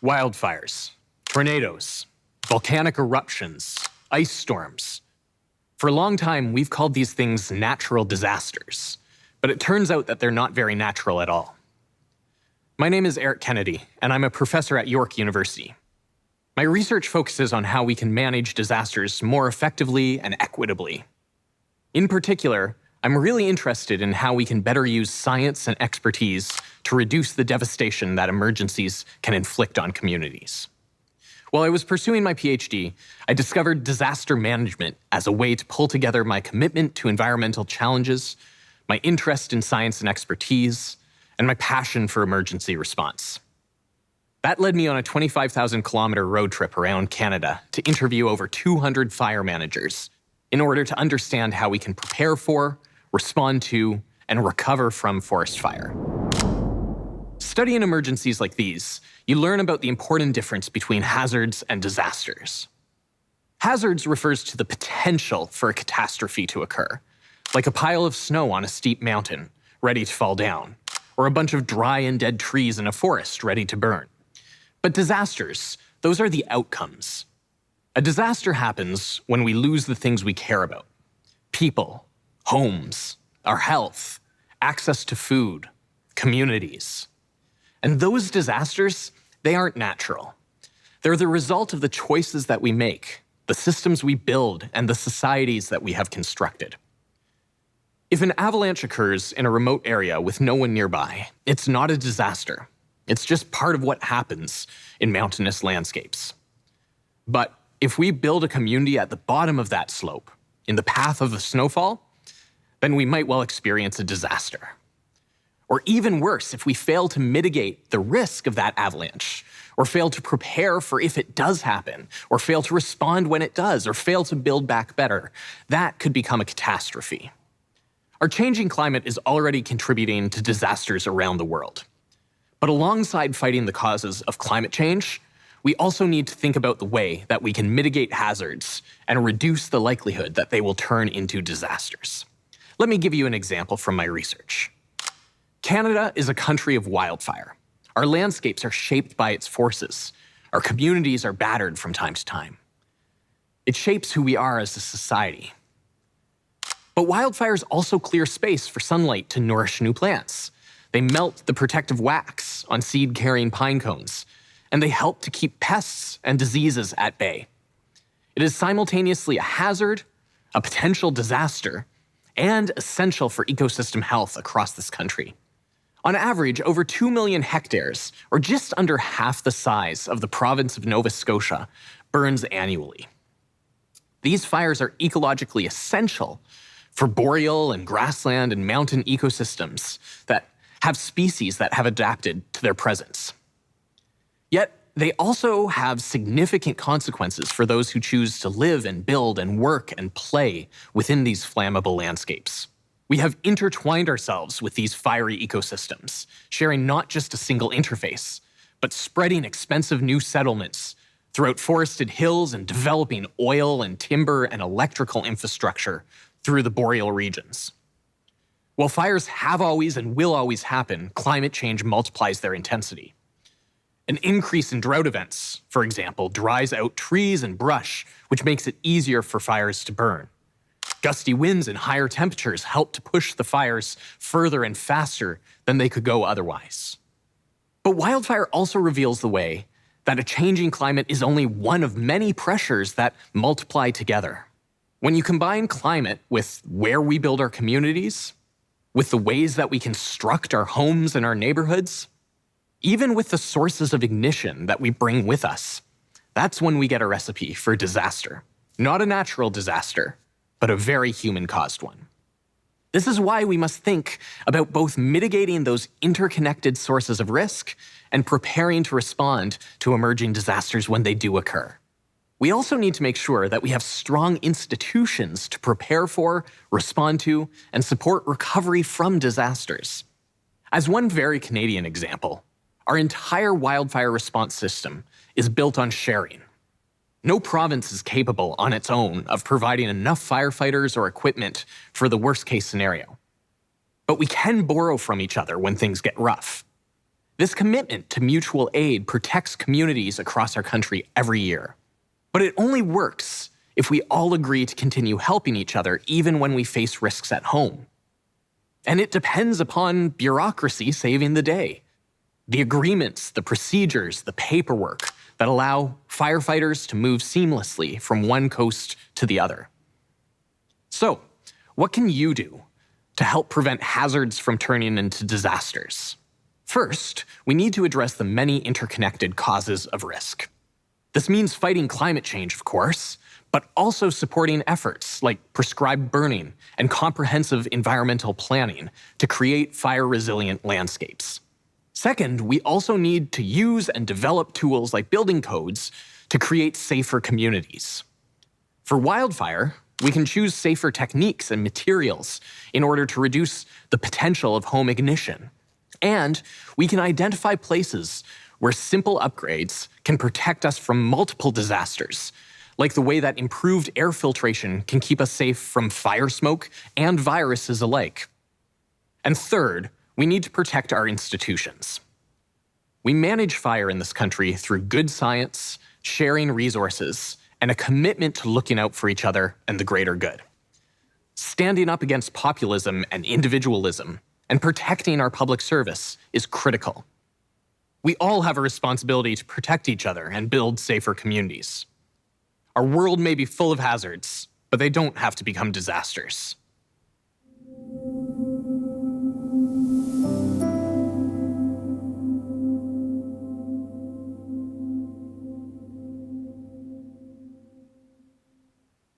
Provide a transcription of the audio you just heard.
Wildfires, tornadoes, volcanic eruptions, ice storms. For a long time, we've called these things natural disasters, but it turns out that they're not very natural at all. My name is Eric Kennedy, and I'm a professor at York University. My research focuses on how we can manage disasters more effectively and equitably. In particular, I'm really interested in how we can better use science and expertise to reduce the devastation that emergencies can inflict on communities. While I was pursuing my PhD, I discovered disaster management as a way to pull together my commitment to environmental challenges, my interest in science and expertise, and my passion for emergency response. That led me on a 25,000-kilometer road trip around Canada to interview over 200 fire managers in order to understand how we can prepare for, respond to, and recover from forest fire. Studying emergencies like these, you learn about the important difference between hazards and disasters. Hazards refers to the potential for a catastrophe to occur, like a pile of snow on a steep mountain, ready to fall down, or a bunch of dry and dead trees in a forest ready to burn. But disasters, those are the outcomes. A disaster happens when we lose the things we care about: people, homes, our health, access to food, communities. And those disasters, they aren't natural. They're the result of the choices that we make, the systems we build, and the societies that we have constructed. If an avalanche occurs in a remote area with no one nearby, it's not a disaster. It's just part of what happens in mountainous landscapes. But if we build a community at the bottom of that slope, in the path of the snowfall, then we might well experience a disaster. Or even worse, if we fail to mitigate the risk of that avalanche, or fail to prepare for if it does happen, or fail to respond when it does, or fail to build back better, that could become a catastrophe. Our changing climate is already contributing to disasters around the world. But alongside fighting the causes of climate change, we also need to think about the way that we can mitigate hazards and reduce the likelihood that they will turn into disasters. Let me give you an example from my research. Canada is a country of wildfire. Our landscapes are shaped by its forces. Our communities are battered from time to time. It shapes who we are as a society. But wildfires also clear space for sunlight to nourish new plants. They melt the protective wax on seed-carrying pine cones, and they help to keep pests and diseases at bay. It is simultaneously a hazard, a potential disaster, and essential for ecosystem health across this country. On average, over 2 million hectares, or just under half the size of the province of Nova Scotia, burns annually. These fires are ecologically essential for boreal and grassland and mountain ecosystems that have species that have adapted to their presence. Yet, they also have significant consequences for those who choose to live and build and work and play within these flammable landscapes. We have intertwined ourselves with these fiery ecosystems, sharing not just a single interface, but spreading expensive new settlements throughout forested hills and developing oil and timber and electrical infrastructure through the boreal regions. While fires have always and will always happen, climate change multiplies their intensity. An increase in drought events, for example, dries out trees and brush, which makes it easier for fires to burn. Gusty winds and higher temperatures help to push the fires further and faster than they could go otherwise. But wildfire also reveals the way that a changing climate is only one of many pressures that multiply together. When you combine climate with where we build our communities, with the ways that we construct our homes and our neighborhoods, even with the sources of ignition that we bring with us, that's when we get a recipe for disaster. Not a natural disaster, but a very human-caused one. This is why we must think about both mitigating those interconnected sources of risk and preparing to respond to emerging disasters when they do occur. We also need to make sure that we have strong institutions to prepare for, respond to, and support recovery from disasters. As one very Canadian example, Our entire wildfire response system is built on sharing. No province is capable on its own of providing enough firefighters or equipment for the worst-case scenario. But we can borrow from each other when things get rough. This commitment to mutual aid protects communities across our country every year. But it only works if we all agree to continue helping each other even when we face risks at home. And it depends upon bureaucracy saving the day. The agreements, the procedures, the paperwork that allow firefighters to move seamlessly from one coast to the other. So, what can you do to help prevent hazards from turning into disasters? First, we need to address the many interconnected causes of risk. This means fighting climate change, of course, but also supporting efforts like prescribed burning and comprehensive environmental planning to create fire-resilient landscapes. Second, we also need to use and develop tools like building codes to create safer communities. For wildfire, we can choose safer techniques and materials in order to reduce the potential of home ignition. And we can identify places where simple upgrades can protect us from multiple disasters, like the way that improved air filtration can keep us safe from fire smoke and viruses alike. And third, we need to protect our institutions. We manage fire in this country through good science, sharing resources, and a commitment to looking out for each other and the greater good. Standing up against populism and individualism and protecting our public service is critical. We all have a responsibility to protect each other and build safer communities. Our world may be full of hazards, but they don't have to become disasters.